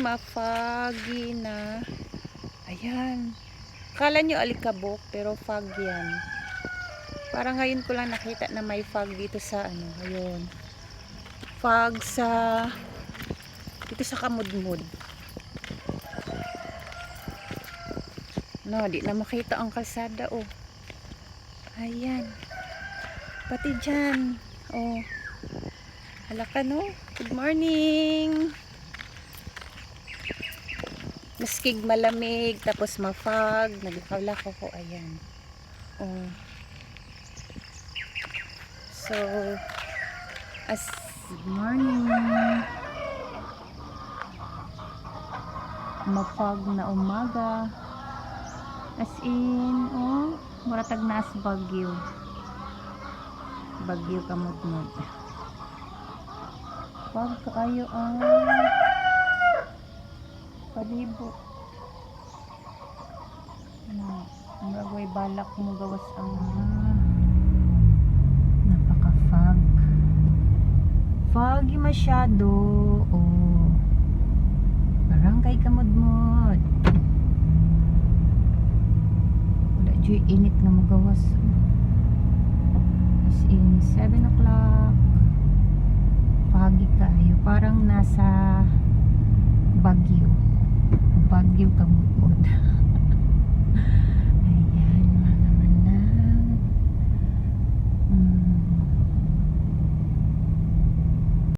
mafoggy na. Ayan. Kala nyo alikabok, pero fog yan. Parang ngayon ko lang nakita na may fog dito sa ano, ayun. Fog sa dito sa Kamudmud. No, di na makita ang kalsada, oh. Ayan. Pati dyan. Oh. Hala ka, no? Good morning. Maskig malamig, tapos mafog. Nagkawlako ko, ayan. Oh. So, good morning. Mafog na umaga. As in, oh, muratag na as bagyo. Bagyo Kamudmud. Fog kaayo ang palibot. Bagay balak mo gawas ang napaka-fog. Foggy masyado. Oh. Barangay Kamudmud. Wala dyan init nga magawas. As in 7 o'clock. Foggy kayo. Parang nasa Bagyo Kamudmud.